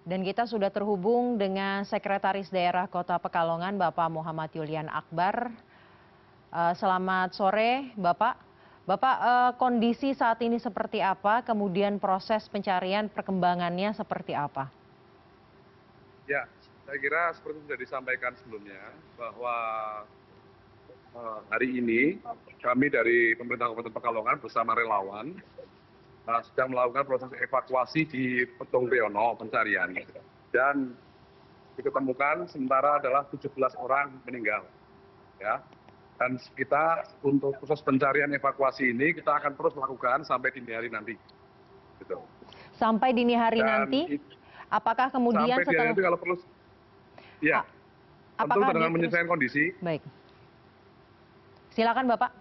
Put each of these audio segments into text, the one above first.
Dan kita sudah terhubung dengan Sekretaris Daerah Kota Pekalongan, Bapak Muhammad Yulian Akbar. Selamat sore, Bapak. Bapak, kondisi saat ini seperti apa? Kemudian proses pencarian perkembangannya seperti apa? Ya, saya kira seperti sudah disampaikan sebelumnya bahwa hari ini kami dari pemerintah Kabupaten Pekalongan bersama relawan sedang melakukan proses evakuasi di Petung Riono pencarian, dan diketemukan sementara adalah 17 orang meninggal. Ya. Dan kita untuk proses pencarian evakuasi ini kita akan terus lakukan sampai dini hari nanti. Gitu. Sampai dini hari nanti, apakah kemudian sampai dini hari nanti kalau perlu, ya, tentu dengan menyesuaikan kondisi. Baik, silakan Bapak.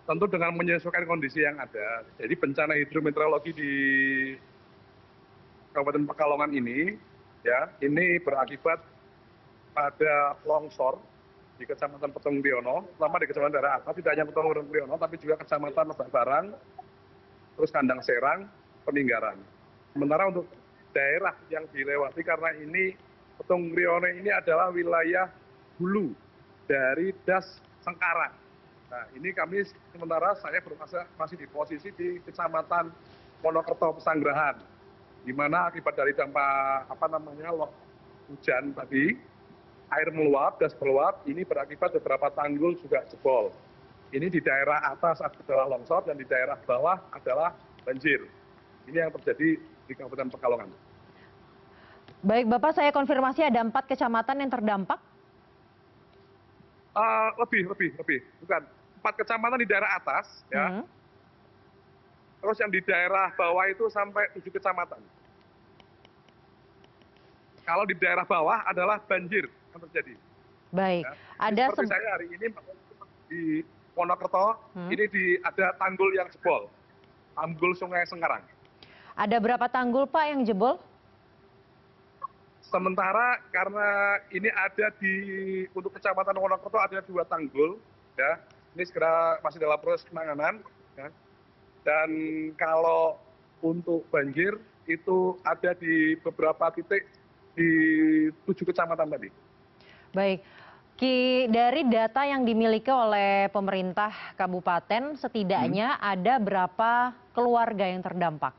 Tentu dengan menyesuaikan kondisi yang ada. Jadi bencana hidrometeorologi di Kabupaten Pekalongan ini, ya, ini berakibat pada longsor di Kecamatan Petung Riono, terutama di Kecamatan daerah atas, tidak hanya Petung Riono, tapi juga Kecamatan Lebak Barang, terus Kandang Serang, Peninggaran. Sementara untuk daerah yang dilewati, karena ini Petung Riono ini adalah wilayah hulu dari Das Sengkarang. Nah, ini kami sementara saya masih di posisi di Kecamatan Monokerto Pesanggerahan, di mana akibat dari dampak hujan tadi, air meluap, das meluap, ini berakibat beberapa tanggul juga jebol. Ini di daerah atas adalah longsor dan di daerah bawah adalah banjir. Ini yang terjadi di Kabupaten Pekalongan. Baik, Bapak, saya konfirmasi ada 4 kecamatan yang terdampak? Lebih. Bukan. 4 kecamatan di daerah atas, ya. Terus yang di daerah bawah itu sampai 7 kecamatan. Kalau di daerah bawah adalah banjir yang terjadi. Baik. Ya. Ada seperti saya hari ini di Monokerto, ini ada tanggul yang jebol. Tanggul Sungai Sengkarang. Ada berapa tanggul, Pak, yang jebol? Sementara karena ini ada untuk Kecamatan Monokerto ada 2 tanggul, ya. Ini segera masih dalam proses penanganan, ya. Dan kalau untuk banjir itu ada di beberapa titik di 7 kecamatan tadi. Baik, dari data yang dimiliki oleh pemerintah kabupaten, setidaknya ada berapa keluarga yang terdampak?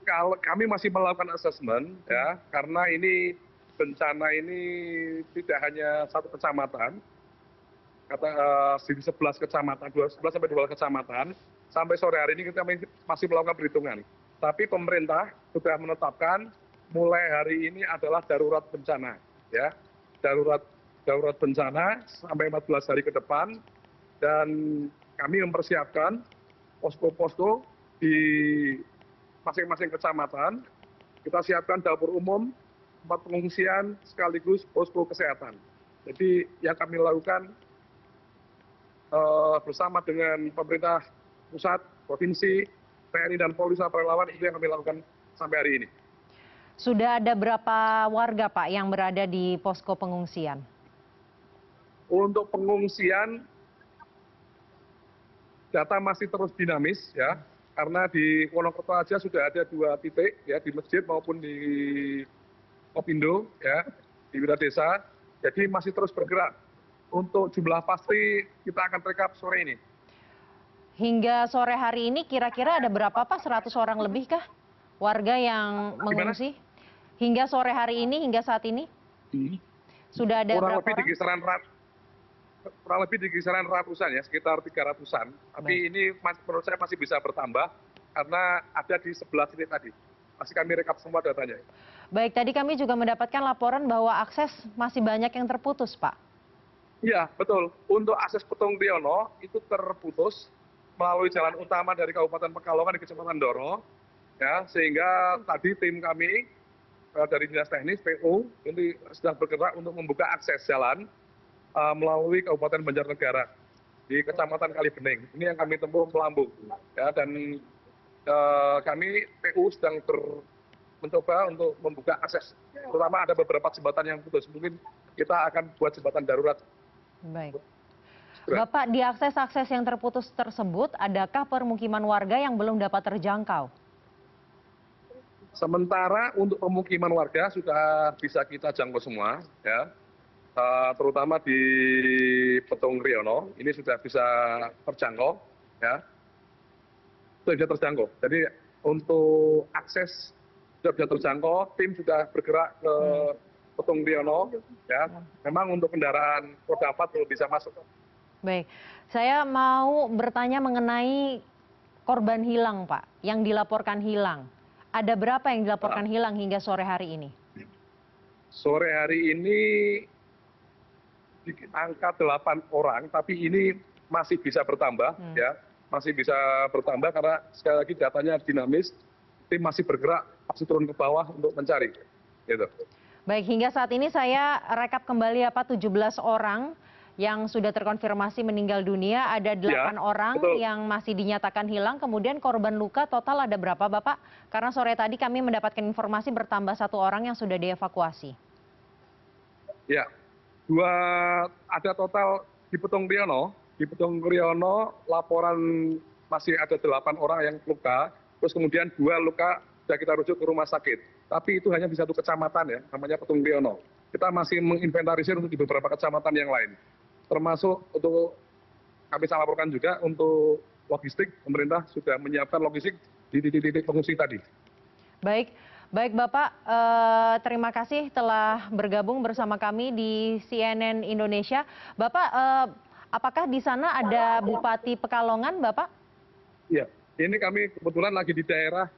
Kalau kami masih melakukan asesmen, ya, karena ini bencana ini tidak hanya 1 kecamatan, di 11 kecamatan, 11 sampai 12 kecamatan, sampai sore hari ini kita masih melakukan perhitungan. Tapi pemerintah sudah menetapkan mulai hari ini adalah darurat bencana, ya, darurat bencana sampai 14 hari ke depan, dan kami mempersiapkan posko-posko di masing-masing kecamatan. Kita siapkan dapur umum, tempat pengungsian, sekaligus posko kesehatan. Jadi yang kami lakukan bersama dengan pemerintah pusat, provinsi, TNI dan Polri serta relawan, itu yang kami lakukan sampai hari ini. Sudah ada berapa warga, Pak, yang berada di posko pengungsian? Untuk pengungsian, data masih terus dinamis, ya, karena di Wonokerto aja sudah ada 2 titik, ya, di masjid maupun di Kopindo, ya, di Wiradesa. Jadi masih terus bergerak. Untuk jumlah pasti kita akan rekap sore ini. Hingga sore hari ini kira-kira ada berapa, Pak? 100 orang lebih kah warga yang mengungsi? Gimana? Hingga sore hari ini, hingga saat ini? Sudah ada berapa orang? Kurang lebih di kisaran ratusan, ya, sekitar 300-an. Tapi ini menurut saya masih bisa bertambah karena ada di 11 titik tadi. Masih kami rekap semua datanya. Baik, tadi kami juga mendapatkan laporan bahwa akses masih banyak yang terputus, Pak. Iya, betul. Untuk akses Petung Riono itu terputus melalui jalan utama dari Kabupaten Pekalongan di Kecamatan Doro, ya, sehingga tadi tim kami dari Dinas Teknis PU ini sedang bergerak untuk membuka akses jalan melalui Kabupaten Banjarnegara di Kecamatan Kalibening. Ini yang kami tempuh melambung, ya, dan kami PU sedang mencoba untuk membuka akses, terutama ada beberapa jembatan yang putus. Mungkin kita akan buat jembatan darurat. Baik. Bapak, di akses-akses yang terputus tersebut, adakah permukiman warga yang belum dapat terjangkau? Sementara untuk pemukiman warga sudah bisa kita jangkau semua, ya. Terutama di Petung Riono, ini sudah bisa terjangkau, ya. Sudah bisa terjangkau. Jadi untuk akses sudah bisa terjangkau, tim sudah bergerak ke Petung Riono, ya. Memang untuk kendaraan roda 4 belum bisa masuk. Baik, saya mau bertanya mengenai korban hilang, Pak, yang dilaporkan hilang. Ada berapa yang dilaporkan hilang hingga sore hari ini? Sore hari ini di angka 8 orang, tapi ini masih bisa bertambah, ya, masih bisa bertambah karena sekali lagi datanya dinamis, tim masih bergerak, masih turun ke bawah untuk mencari. Gitu. Baik, hingga saat ini saya rekap kembali ya Pak, 17 orang yang sudah terkonfirmasi meninggal dunia, ada 8 orang betul. yang masih dinyatakan hilang, kemudian korban luka total ada berapa Bapak? Karena sore tadi kami mendapatkan informasi bertambah 1 orang yang sudah dievakuasi. Ya, ada total di Petung Riono laporan masih ada 8 orang yang luka, terus kemudian 2 luka sudah kita rujuk ke rumah sakit. Tapi itu hanya di 1 kecamatan ya, namanya Petung Riono. Kita masih menginventarisir untuk di beberapa kecamatan yang lain. Termasuk untuk kami saya laporkan juga untuk logistik, pemerintah sudah menyiapkan logistik di titik-titik pengungsi tadi. Baik, baik Bapak, terima kasih telah bergabung bersama kami di CNN Indonesia. Bapak, apakah di sana ada Bupati Pekalongan, Bapak? Iya, ini kami kebetulan lagi di daerah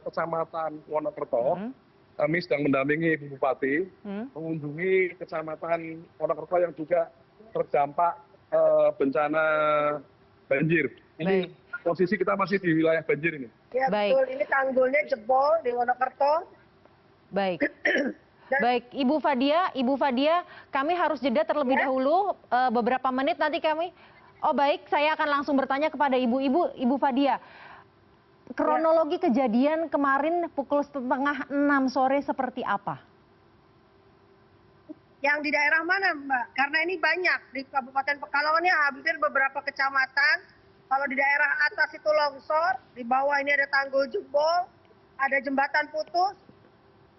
Kecamatan Wonokerto. Kami sedang mendampingi Ibu Bupati mengunjungi Kecamatan Wonokerto yang juga terdampak bencana banjir. Ini posisi kita masih di wilayah banjir ini. Ya betul, ini tanggulnya jebol di Wonokerto. Baik. Baik, Ibu Fadia, kami harus jeda terlebih dahulu beberapa menit nanti kami. Oh baik, saya akan langsung bertanya kepada Ibu Fadia. Kronologi kejadian kemarin pukul 5:30 sore seperti apa? Yang di daerah mana Mbak? Karena ini banyak, di Kabupaten Pekalongan ya hampir beberapa kecamatan. Kalau di daerah atas itu longsor, di bawah ini ada tanggul jebol, ada jembatan putus.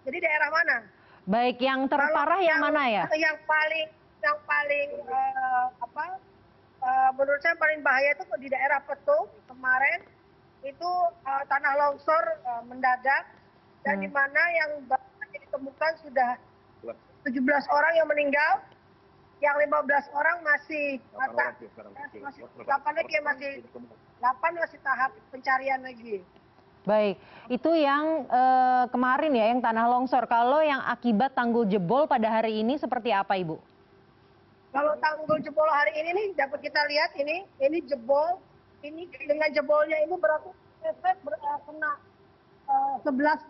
Jadi daerah mana? Baik, yang terparah yang mana ya? Yang paling menurut saya paling bahaya itu di daerah Petung kemarin itu tanah longsor mendadak dan di mana yang ditemukan sudah 17 orang yang meninggal, yang 15 orang masih 8 masih tahap pencarian lagi. Baik, itu yang kemarin ya, yang tanah longsor. Kalau yang akibat tanggul jebol pada hari ini seperti apa, Ibu? Kalau tanggul jebol hari ini nih dapat kita lihat ini jebol, ini dengan jebolnya ini berarti efek kena 11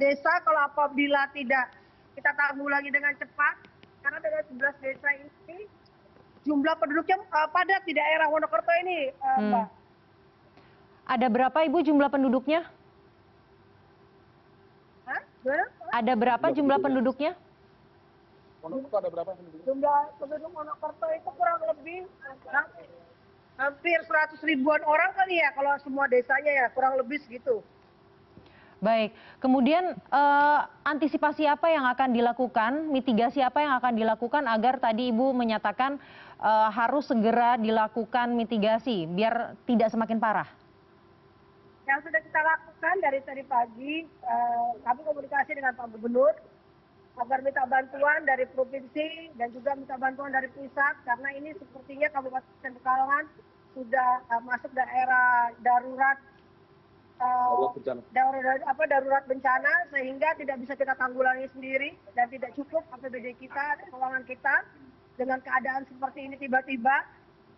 desa kalau apabila tidak kita tanggulangi dengan cepat, karena dengan 11 desa ini jumlah penduduknya padat di daerah Wonokerto ini, Mbak. Ada berapa Ibu jumlah penduduknya? Hah? Ada berapa jumlah penduduknya? Wonokerto ada berapa penduduk? Jumlah penduduk Wonokerto itu kurang lebih hampir 100 ribuan orang kali ya, kalau semua desanya ya, kurang lebih segitu. Baik, kemudian antisipasi apa yang akan dilakukan, mitigasi apa yang akan dilakukan agar tadi Ibu menyatakan harus segera dilakukan mitigasi biar tidak semakin parah? Yang sudah kita lakukan dari tadi pagi, kami komunikasi dengan Pak Gubernur agar minta bantuan dari provinsi dan juga minta bantuan dari pusat karena ini sepertinya Kabupaten Pekalongan sudah masuk daerah darurat darurat bencana sehingga tidak bisa kita tanggulangi sendiri dan tidak cukup APBD kita, keuangan kita dengan keadaan seperti ini tiba-tiba.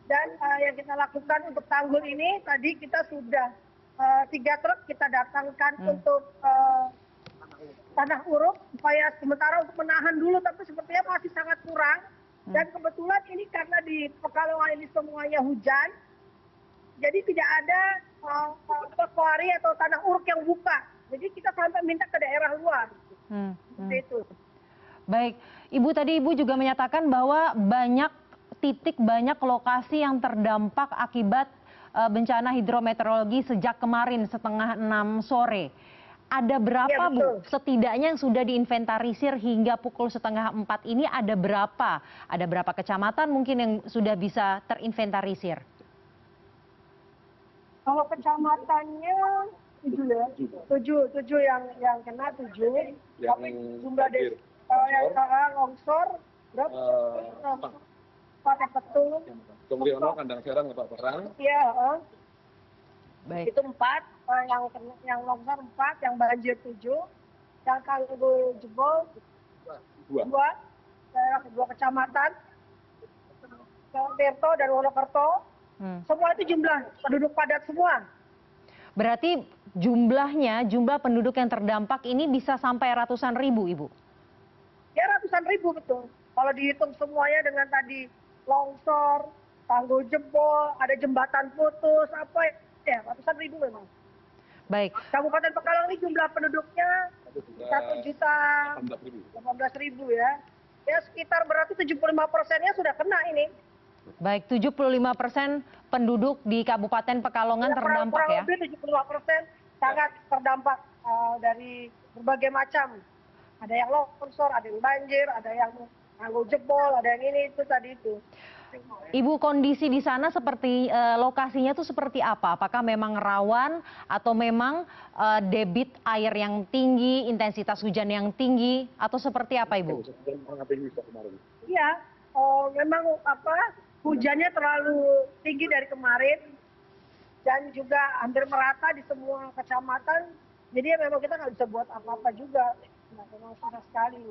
Dan yang kita lakukan untuk tanggul ini tadi kita sudah 3 truk kita datangkan untuk tanah uruk supaya sementara untuk menahan dulu, tapi sepertinya masih sangat kurang. Dan kebetulan ini karena di Pekalongan ini semuanya hujan, jadi tidak ada kuari atau tanah uruk yang buka. Jadi kita sampai minta ke daerah luar. Seperti itu. Baik, Ibu tadi Ibu juga menyatakan bahwa banyak titik, banyak lokasi yang terdampak akibat bencana hidrometeorologi sejak kemarin 5:30 sore. ada berapa Iya, betul. Bu? Setidaknya yang sudah diinventarisir hingga pukul 3:30 ini ada berapa? Ada berapa kecamatan mungkin yang sudah bisa terinventarisir? Kalau kecamatannya 7 ya, 7 yang kena 7. Yang Tapi jumlah banjir, yang longsor. longsor berapa? Pakai petung. Petung Riono, Kandang Serang, Lebak Barang. Iya, Baik. itu 4. Yang longsor 4, yang banjir 7, yang tanggul jebol 2. Daerah 2 kecamatan, Tirto dan Wonokerto. Semua itu jumlah penduduk padat semua. Berarti jumlah penduduk yang terdampak ini bisa sampai ratusan ribu, Ibu? Ya ratusan ribu betul. Kalau dihitung semuanya dengan tadi longsor, tanggul jebol, ada jembatan putus, apa ya ratusan ribu memang. Baik. Kabupaten Pekalongan ini jumlah penduduknya 1.018.000 ya. Ya sekitar berarti 75%-nya sudah kena ini. Baik, 75% penduduk di Kabupaten Pekalongan terdampak ya? Kurang lebih 75% sangat terdampak dari berbagai macam. Ada yang longsor, ada yang banjir, ada yang tanggul jebol, ada yang ini itu tadi itu. Ibu, kondisi di sana seperti lokasinya tuh seperti apa? Apakah memang rawan atau memang debit air yang tinggi, intensitas hujan yang tinggi, atau seperti apa, Ibu? Iya, memang hujannya terlalu tinggi dari kemarin dan juga hampir merata di semua kecamatan. Jadi ya memang kita nggak bisa buat apa-apa juga. Nah, memang susah sekali.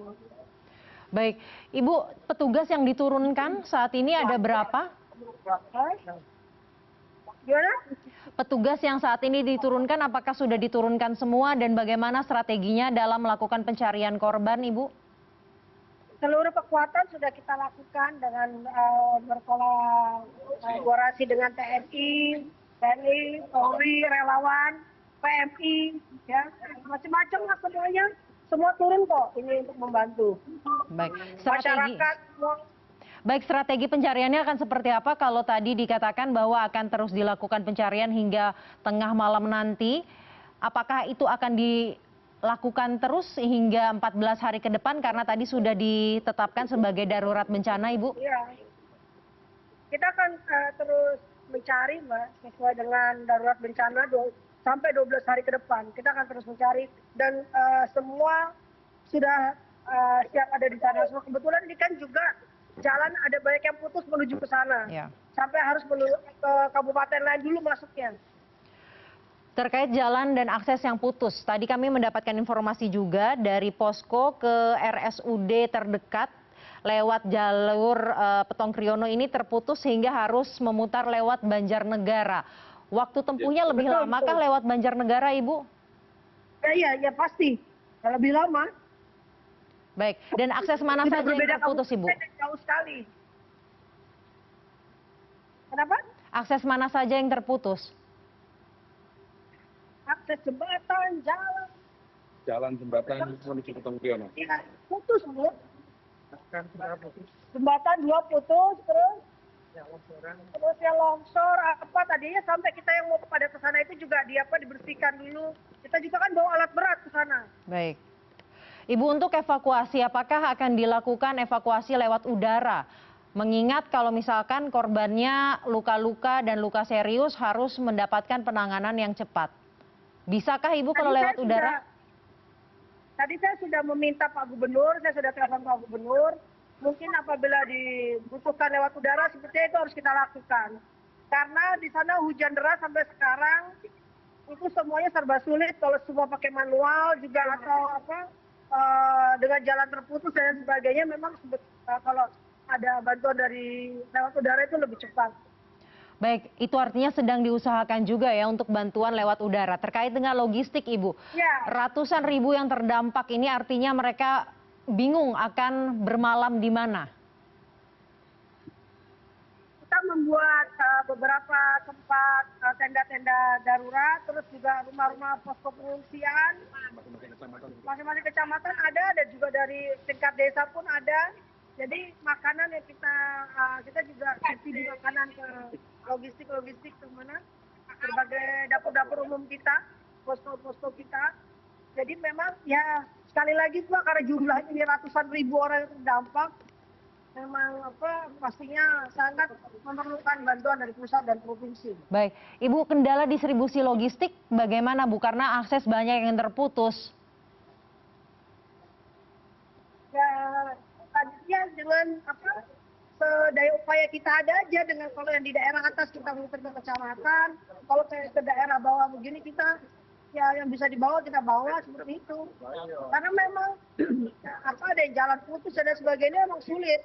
Baik, Ibu, petugas yang diturunkan saat ini ada berapa? Gimana? Petugas yang saat ini diturunkan, apakah sudah diturunkan semua dan bagaimana strateginya dalam melakukan pencarian korban, Ibu? Seluruh kekuatan sudah kita lakukan dengan berkolaborasi dengan TNI, Polri, relawan, PMI, ya macam-macam lah semuanya. Semua turun kok ini untuk membantu. Baik, Masyarakat semua. Baik, strategi pencariannya akan seperti apa kalau tadi dikatakan bahwa akan terus dilakukan pencarian hingga tengah malam nanti? Apakah itu akan dilakukan terus hingga 14 hari ke depan karena tadi sudah ditetapkan sebagai darurat bencana, Ibu? Iya. Kita akan terus mencari, Mbak, sesuai dengan darurat bencana sampai 12 hari ke depan. Kita akan terus mencari dan semua sudah siap ada di sana. So, kebetulan ini kan juga jalan ada banyak yang putus menuju ke sana. Ya. Sampai harus menuju ke kabupaten lain dulu masuknya. Terkait jalan dan akses yang putus, tadi kami mendapatkan informasi juga dari posko ke RSUD terdekat lewat jalur Petong Kriono ini terputus sehingga harus memutar lewat Banjarnegara. Waktu tempuhnya lebih lamakah lewat Banjarnegara, Ibu? Ya pasti. Lebih lama. Baik, dan akses mana saja yang terputus, Ibu? Jauh sekali. Kenapa? Akses mana saja yang terputus? Akses jembatan, Jalan jembatan menuju Petong Riono. ya, putus, Bu. Jembatan 2 putus, terus yang longsor apa tadinya sampai kita yang mau pada ke sana itu juga dibersihkan dulu. Kita juga kan bawa alat berat ke sana. Baik. Ibu, untuk evakuasi, apakah akan dilakukan evakuasi lewat udara? Mengingat kalau misalkan korbannya luka-luka dan luka serius harus mendapatkan penanganan yang cepat. Bisakah Ibu kalau lewat udara? Tadi saya sudah meminta Pak Gubernur, saya sudah telepon Pak Gubernur. Mungkin apabila dibutuhkan lewat udara sepertinya itu harus kita lakukan. Karena di sana hujan deras sampai sekarang itu semuanya serba sulit kalau semua pakai manual juga atau dengan jalan terputus dan sebagainya memang kalau ada bantuan dari lewat udara itu lebih cepat. Baik, itu artinya sedang diusahakan juga ya untuk bantuan lewat udara. Terkait dengan logistik, Ibu, Ya. ratusan ribu yang terdampak ini artinya mereka bingung akan bermalam di mana? Kita membuat beberapa tempat tenda-tenda darurat, terus juga rumah-rumah posko pengungsian. Masing-masing kecamatan ada juga dari tingkat desa pun ada. Jadi makanan yang kita juga subsidi makanan ke logistik ke mana berbagai dapur-dapur umum kita, posko-posko kita. Jadi memang ya sekali lagi Pak, karena jumlahnya ini ratusan ribu orang yang terdampak, memang pastinya sangat memerlukan bantuan dari pusat dan provinsi. Baik, Ibu, kendala distribusi logistik bagaimana Bu? Karena akses banyak yang terputus. Ya tadinya dengan sedaya upaya kita ada aja, dengan kalau yang di daerah atas kita muter ke kecamatan, kalau ke daerah bawah begini kita ya yang bisa dibawa kita bawa seperti itu. Karena memang ada yang jalan putus dan sebagainya memang sulit.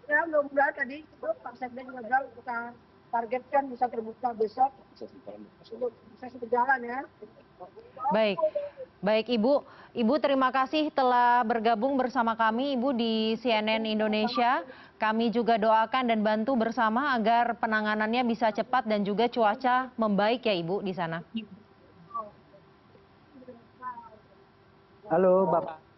Ya mudah-mudahan tadi Pak Sekda juga bilang kita targetkan bisa terbuka besok. Bisa berjalan ya. Baik, baik Ibu. Ibu terima kasih telah bergabung bersama kami Ibu di CNN Indonesia. Kami juga doakan dan bantu bersama agar penanganannya bisa cepat dan juga cuaca membaik ya Ibu di sana. Halo Bapak.